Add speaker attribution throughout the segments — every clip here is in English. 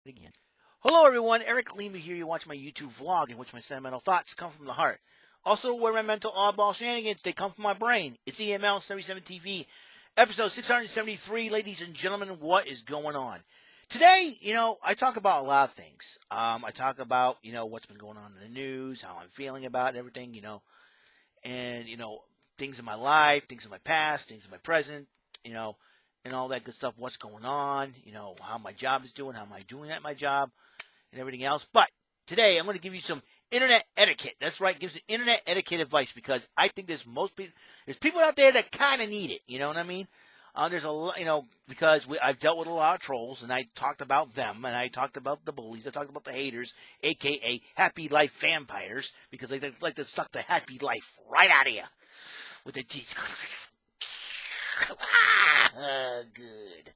Speaker 1: Again. Hello, everyone. Eric Lima here. You watch my YouTube vlog in which my sentimental thoughts come from the heart. Also, where my mental oddball shenanigans, they come from my brain. It's EML77 TV, episode 673. Ladies and gentlemen, what is going on? Today, I talk about a lot of things. I talk about, what's been going on in the news, how I'm feeling about everything, and, things in my life, things in my past, things in my present, and all that good stuff, what's going on, how my job is doing, how am I doing at my job, and everything else. But today, I'm going to give you some internet etiquette. That's right, give some internet etiquette advice, because I think there's people out there that kind of need it, you know what I mean? There's a lot, because I've dealt with a lot of trolls, and I talked about them, and I talked about the bullies, I talked about the haters, a.k.a. happy life vampires, because they like to suck the happy life right out of you with their teeth. Good.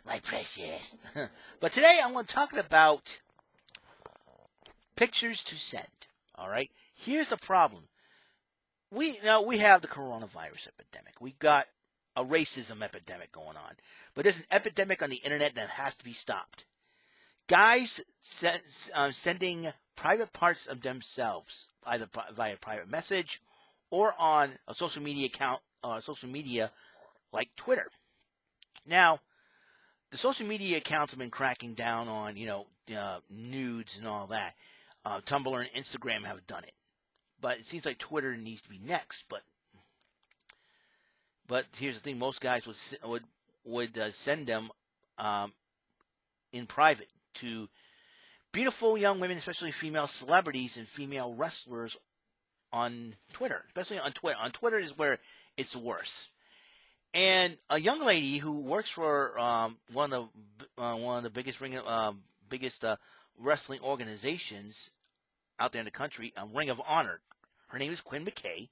Speaker 1: My precious. But today I'm going to talk about pictures to send. All right? Here's the problem. We have the coronavirus epidemic. We've got a racism epidemic going on. But there's an epidemic on the internet that has to be stopped. Guys sending private parts of themselves, either via private message or on a social media account, like Twitter. Now, the social media accounts have been cracking down on, nudes and all that. Tumblr and Instagram have done it. But it seems like Twitter needs to be next. But here's the thing. Most guys would send them in private to beautiful young women, especially female celebrities and female wrestlers on Twitter. Especially on Twitter. On Twitter is where it's worse. And a young lady who works for one of the biggest wrestling organizations out there in the country, Ring of Honor. Her name is Quinn McKay.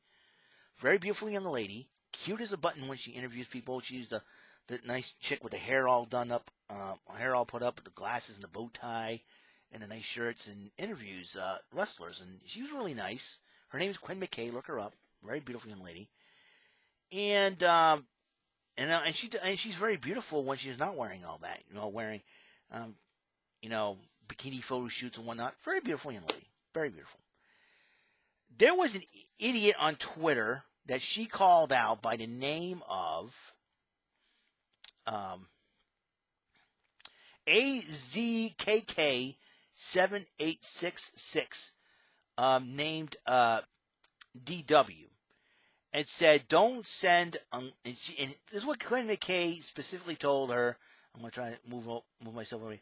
Speaker 1: Very beautiful young lady, cute as a button when she interviews people. She's the nice chick with the hair all done up, hair all put up, with the glasses and the bow tie, and the nice shirts, and interviews wrestlers. And she was really nice. Her name is Quinn McKay. Look her up. Very beautiful young lady. And she's very beautiful when she's not wearing all that, wearing, bikini photo shoots and whatnot. Very beautiful young lady. Very beautiful. There was an idiot on Twitter that she called out by the name of AZKK7866, named DW. And said, don't send, and this is what Quinn McKay specifically told her. I'm going to try to move myself away.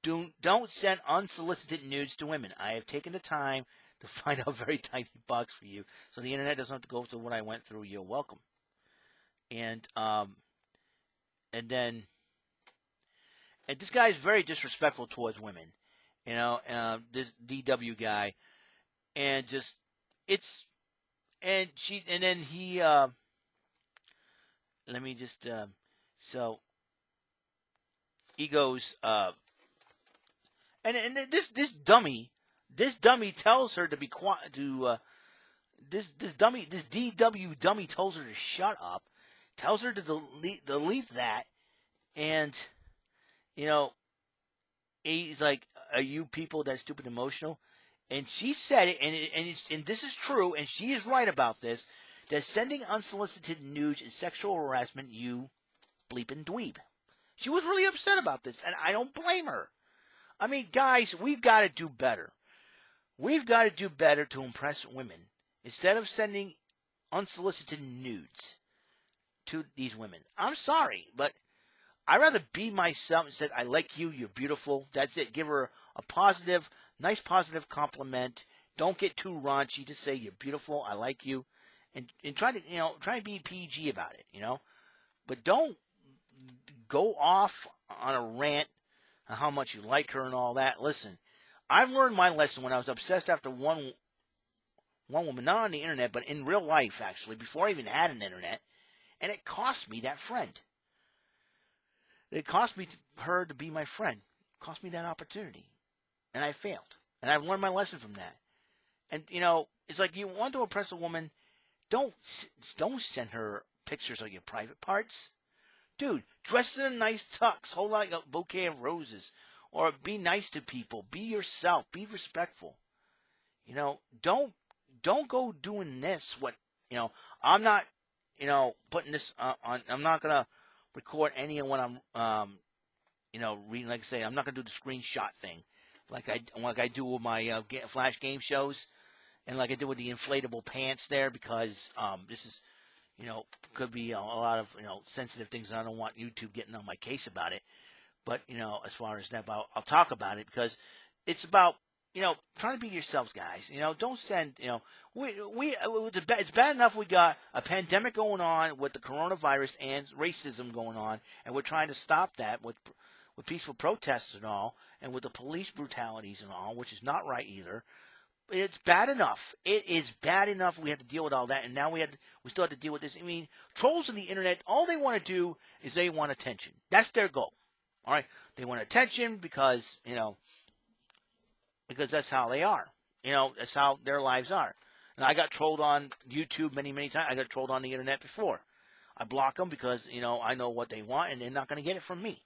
Speaker 1: Don't send unsolicited nudes to women. I have taken the time to find out very tiny bucks for you, so the internet doesn't have to go through what I went through. You're welcome. And this guy is very disrespectful towards women, this DW guy, and just, it's, and then he, let me just, so he goes, and this dummy tells her to be quiet, this DW dummy tells her to shut up, tells her to delete that, and, he's like, are you people that stupid emotional? And she said it, and this is true, and she is right about this, that sending unsolicited nudes is sexual harassment, you bleeping dweeb. She was really upset about this, and I don't blame her. I mean, guys, we've got to do better. We've got to do better to impress women. Instead of sending unsolicited nudes to these women. I'm sorry, but I'd rather be myself and say, I like you, you're beautiful. That's it. Give her a nice positive compliment. Don't get too raunchy. Just say you're beautiful, I like you. And try to, try to be PG about it, But don't go off on a rant on how much you like her and all that. Listen, I've learned my lesson when I was obsessed after one woman, not on the internet, but in real life, actually, before I even had an internet. And it cost me that friend. It cost me her to be my friend. It cost me that opportunity. And I failed. And I've learned my lesson from that. And, it's like you want to impress a woman, don't send her pictures of your private parts. Dude, dress in a nice tux, hold like a bouquet of roses, or be nice to people. Be yourself. Be respectful. You know, don't go doing this. What, you know, I'm not, you know, putting this on. I'm not gonna record any of what I'm, you know, reading. Like I say, I'm not gonna do the screenshot thing, like I do with my Flash game shows, and like I did with the inflatable pants there, because this is, you know, could be a lot of, you know, sensitive things, and I don't want YouTube getting on my case about it. But, you know, as far as that, I'll talk about it, because it's about, you know, trying to be yourselves, guys. You know, don't send, you know, it's bad enough we got a pandemic going on with the coronavirus and racism going on, and we're trying to stop that with peaceful protests and all, and with the police brutalities and all, which is not right either. It's bad enough. It is bad enough we have to deal with all that, and now we still have to deal with this. I mean, trolls on the internet, all they want to do is they want attention. That's their goal. All right, they want attention because, you know, because that's how they are. You know, that's how their lives are. And I got trolled on YouTube many, many times. I got trolled on the internet before. I block them because, you know, I know what they want, and they're not going to get it from me.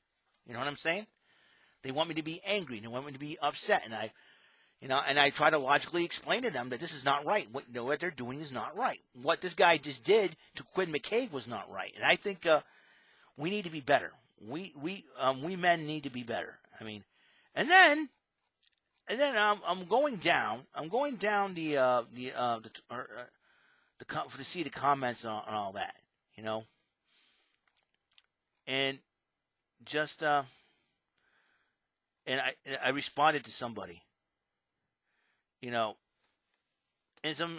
Speaker 1: You know what I'm saying? They want me to be angry. They want me to be upset, and I try to logically explain to them that this is not right. What they're doing is not right. What this guy just did to Quinn McCabe was not right, and I think we need to be better. We men need to be better. I mean, and then I'm going down. I'm going down to see the comments and all that, you know, and just and I responded to somebody, you know, and some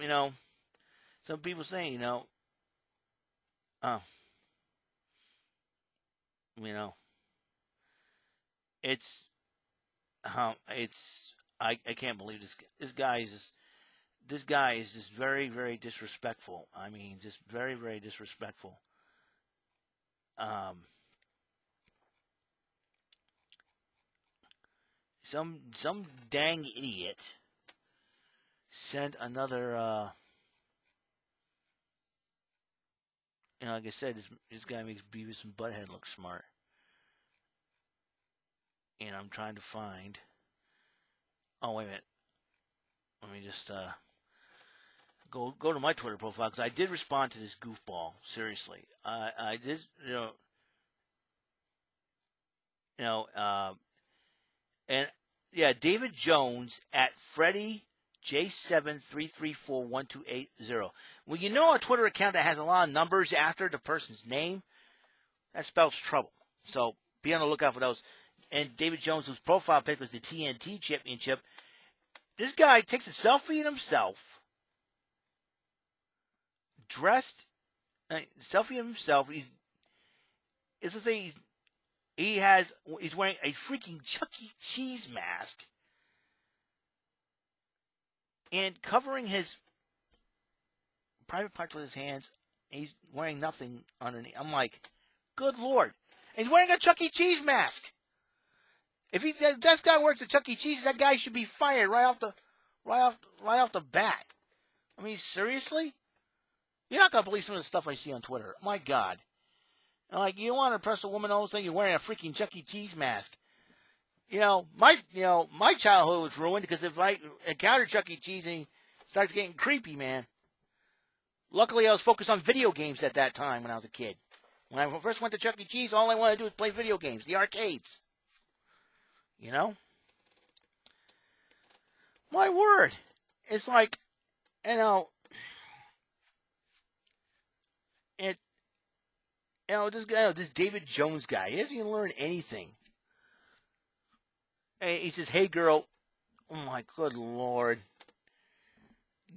Speaker 1: people saying, you know, you know, it's I can't believe this guy is just very, very disrespectful. I mean, just very, very disrespectful. Some dang idiot sent another. You know, like I said, this guy makes Beavis and Butthead look smart. And I'm trying to find. Oh, wait a minute. Let me just go to my Twitter profile, because I did respond to this goofball. Seriously, I did. And yeah, David Jones at Freddie J73341280. Well, you know, a Twitter account that has a lot of numbers after the person's name, that spells trouble. So be on the lookout for those. And David Jones, whose profile pic was the TNT Championship, this guy takes a selfie of himself, dressed, selfie of himself. He's wearing a freaking Chuck E. Cheese mask and covering his private parts with his hands. He's wearing nothing underneath. I'm like, good Lord. And he's wearing a Chuck E. Cheese mask. If that guy works at Chuck E. Cheese, that guy should be fired right off the bat. I mean, seriously? You're not gonna believe some of the stuff I see on Twitter. My God. Like, you want to impress a woman all of a sudden, you're wearing a freaking Chuck E. Cheese mask. My childhood was ruined, because if I encountered Chuck E. Cheese and he starts getting creepy, man. Luckily, I was focused on video games at that time when I was a kid. When I first went to Chuck E. Cheese, all I wanted to do was play video games, the arcades. You know? My word. It's like, this David Jones guy, he doesn't even learn anything. And he says, hey, girl. Oh, my good Lord.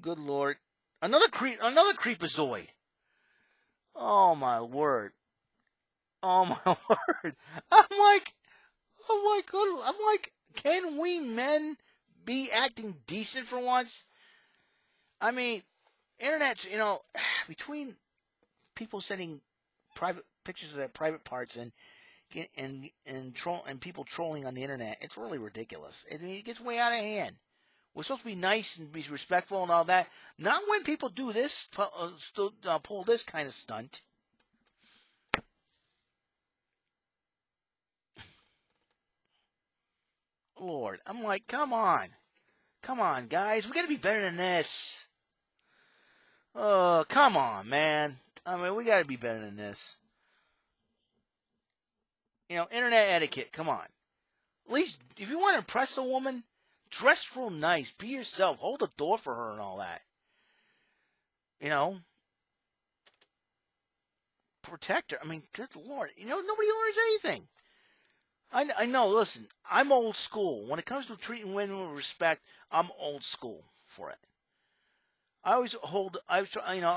Speaker 1: Good Lord. Another creepazoid. Oh, my word. Oh, my word. I'm like, can we men be acting decent for once? I mean, internet, between people sending private pictures of their private parts and people trolling on the internet, it's really ridiculous. It gets way out of hand. We're supposed to be nice and be respectful and all that. Not when people do this, pull this kind of stunt. Lord. I'm like, come on. Come on, guys. We got to be better than this. Oh, come on, man. I mean, we got to be better than this. Internet etiquette. Come on. At least, if you want to impress a woman, dress real nice. Be yourself. Hold the door for her and all that. Protect her. I mean, good Lord. Nobody learns anything. I know. Listen, I'm old school. When it comes to treating women with respect, I'm old school for it. I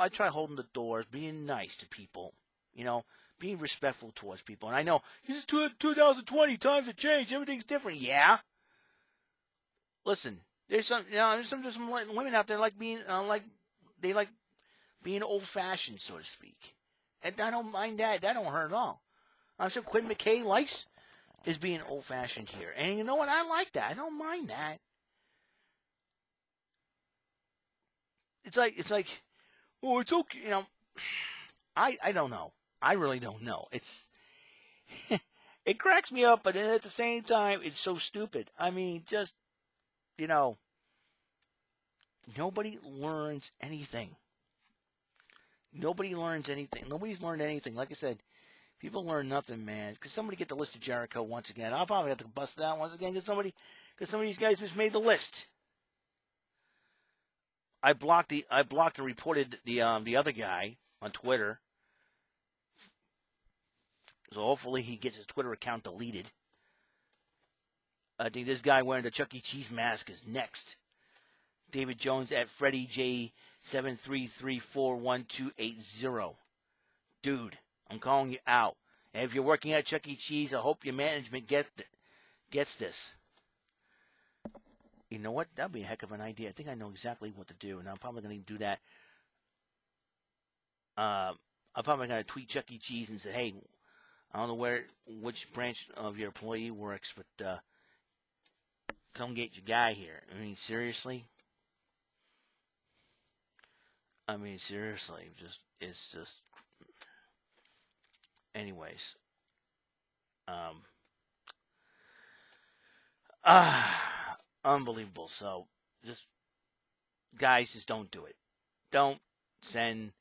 Speaker 1: try holding the doors, being nice to people, being respectful towards people. And I know, this is 2020, times have changed, everything's different. Yeah. Listen, there's some women out there they like being old-fashioned, so to speak. And I don't mind that. That don't hurt at all. I'm sure Quinn McKay likes is being old-fashioned here. And you know what? I like that. I don't mind that. It's like, oh, it's okay. I don't know. I really don't know. It cracks me up, but then at the same time, it's so stupid. I mean, just, nobody learns anything. Nobody learns anything. Nobody's learned anything. Like I said, people learn nothing, man. Because somebody get the list of Jericho once again. I'll probably have to bust it out once again because some of these guys just made the list. I blocked and reported the other guy on Twitter. So hopefully he gets his Twitter account deleted. I think this guy wearing the Chuck E. Cheese mask is next. David Jones at Freddie J 733412880. Dude, I'm calling you out. And if you're working at Chuck E. Cheese, I hope your management gets this. You know what? That'd be a heck of an idea. I think I know exactly what to do, and I'm probably going to do that. I'm probably going to tweet Chuck E. Cheese and say, hey, I don't know which branch of your employee works, but come get your guy here. I mean, seriously? It's just. Anyways, unbelievable. So, guys, just don't do it. Don't send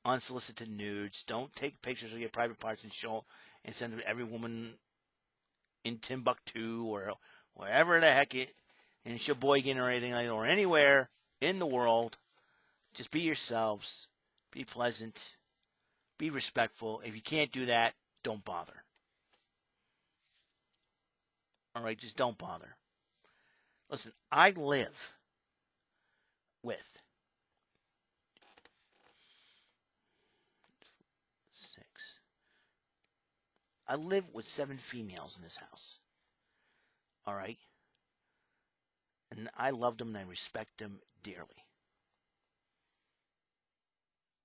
Speaker 1: unsolicited nudes. Don't take pictures of your private parts and send them to every woman in Timbuktu or wherever the heck in Sheboygan or anything like that, or anywhere in the world. Just be yourselves. Be pleasant. Be respectful. If you can't do that, don't bother. All right, just don't bother. Listen, I live with 6. I live with 7 females in this house. All right? And I love them and I respect them dearly.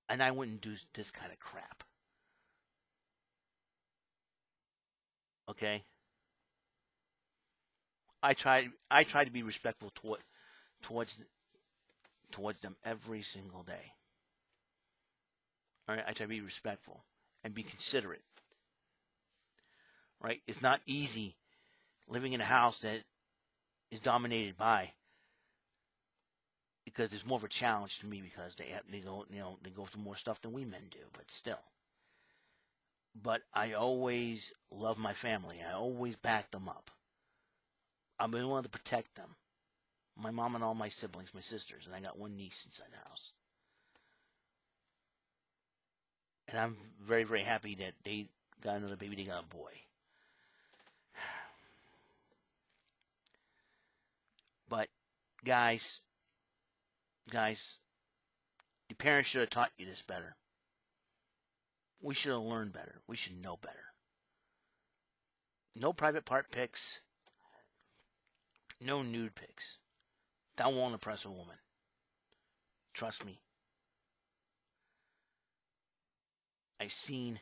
Speaker 1: And I wouldn't do this kind of crap. Okay? I try to be respectful towards them every single day. All right? I try to be respectful and be considerate. Right? It's not easy living in a house that is dominated by, because it's more of a challenge to me because they go through more stuff than we men do, but still. But I always love my family. I always back them up. I've been willing to protect them. My mom and all my siblings, my sisters, and I got one niece inside the house. And I'm very, very happy that they got another baby. They got a boy. But guys, your parents should have taught you this better. We should have learned better. We should know better. No private part pics. No nude pics. That won't impress a woman. Trust me. I've seen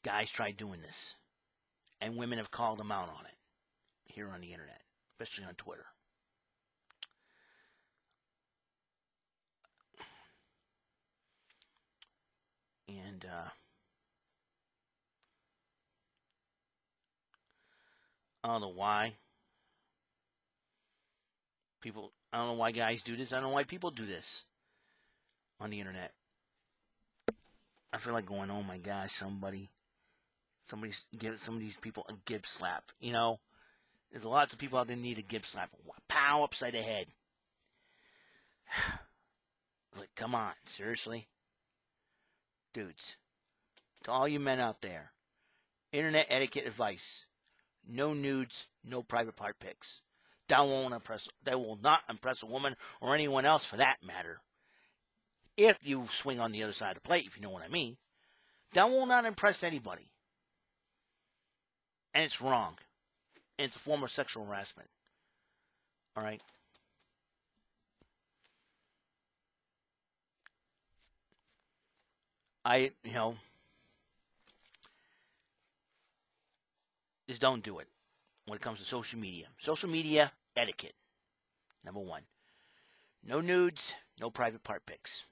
Speaker 1: guys try doing this, and women have called them out on it here on the internet, especially on Twitter. And I don't know why. People, I don't know why guys do this. I don't know why people do this on the internet. I feel like going, oh my gosh, somebody's give some of these people a Gibbs slap. You know, there's lots of people out there that need a Gibbs slap. Pow, upside the head. Like, come on, seriously? Dudes, to all you men out there, internet etiquette advice. No nudes, no private part pics. That will not impress a woman or anyone else for that matter. If you swing on the other side of the plate, if you know what I mean. That will not impress anybody. And it's wrong. And it's a form of sexual harassment. Alright? Just don't do it when it comes to social media. Social media etiquette. Number one. No nudes, no private part pics.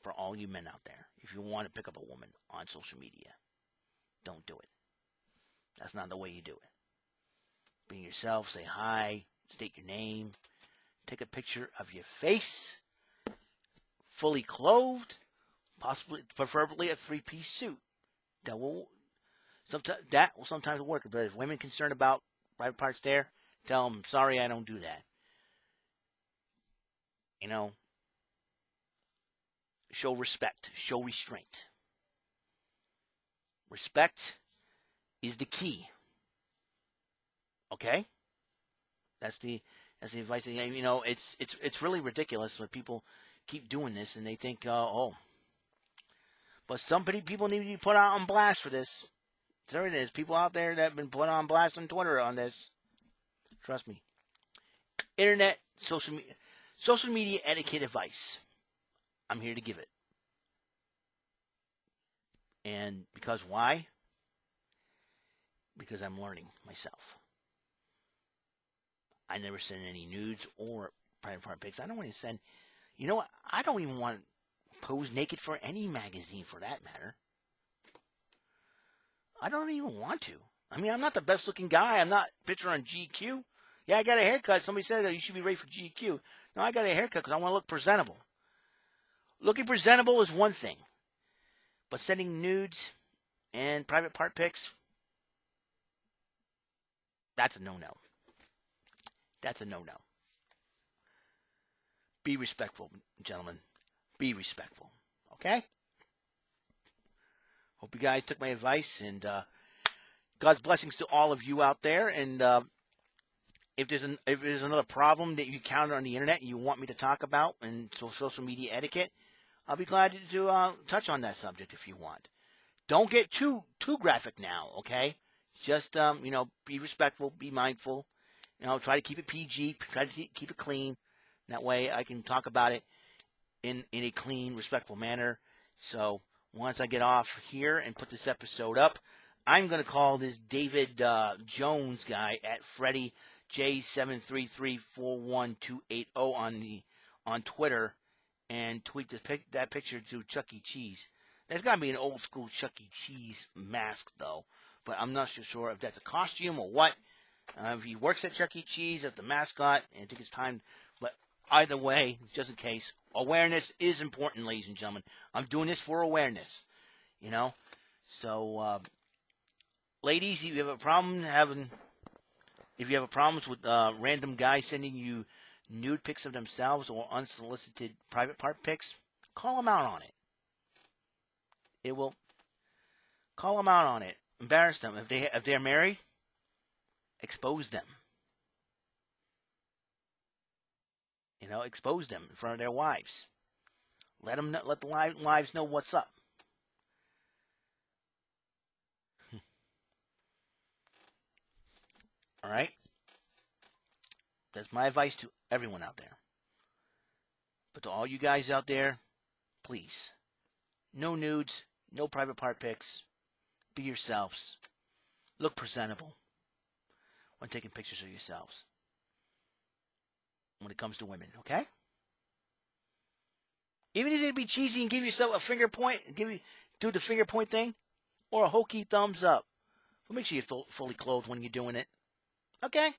Speaker 1: For all you men out there. If you want to pick up a woman on social media, don't do it. That's not the way you do it. Be yourself, say hi, state your name, take a picture of your face, fully clothed, preferably a three-piece suit. That will sometimes work. But if women concerned about private parts there, tell them, sorry, I don't do that. You know, show respect, show restraint. Respect is the key. Okay? That's the advice. You know, it's really ridiculous when people keep doing this and they think, but some people need to be put out on blast for this. There it is. People out there that have been put on blast on Twitter on this. Trust me. Internet, social media etiquette advice. I'm here to give it. And because why? Because I'm learning myself. I never send any nudes or private part pics. I don't want to send. You know what? I don't even want to pose naked for any magazine for that matter. I don't even want to. I mean, I'm not the best looking guy. I'm not pictured on GQ. Yeah, I got a haircut. Somebody said, you should be ready for GQ. No, I got a haircut because I want to look presentable. Looking presentable is one thing. But sending nudes and private part pics, that's a no-no. That's a no-no. Be respectful, gentlemen. Be respectful. Okay? Hope you guys took my advice, and God's blessings to all of you out there. And if there's another problem that you encounter on the internet and you want me to talk about and social media etiquette, I'll be glad to touch on that subject if you want. Don't get too graphic now, okay? Just be respectful, be mindful. Try to keep it PG, try to keep it clean. That way I can talk about it in a clean, respectful manner. So once I get off here and put this episode up, I'm going to call this David Jones guy at Freddie J73341280 on Twitter and tweet that picture to Chuck E. Cheese. There's got to be an old school Chuck E. Cheese mask though, but I'm not so sure if that's a costume or what. If he works at Chuck E. Cheese as the mascot, and I think it's time. But either way, just in case, awareness is important, ladies and gentlemen. I'm doing this for awareness, So, ladies, if you have a problem with random guys sending you nude pics of themselves or unsolicited private part pics, call them out on it. Call them out on it. Embarrass them. If they're married, expose them. Expose them in front of their wives. Let the wives know what's up. All right? That's my advice to everyone out there. But to all you guys out there, please, no nudes, no private part pics. Be yourselves. Look presentable when taking pictures of yourselves. When it comes to women, okay? Even if it be cheesy and give yourself a finger point, do the finger point thing, or a hokey thumbs up. But make sure you're fully clothed when you're doing it. Okay?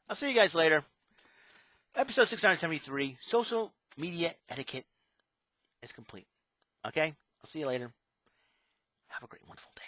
Speaker 1: I'll see you guys later. Episode 673, social media etiquette is complete. Okay? I'll see you later. Have a great, wonderful day.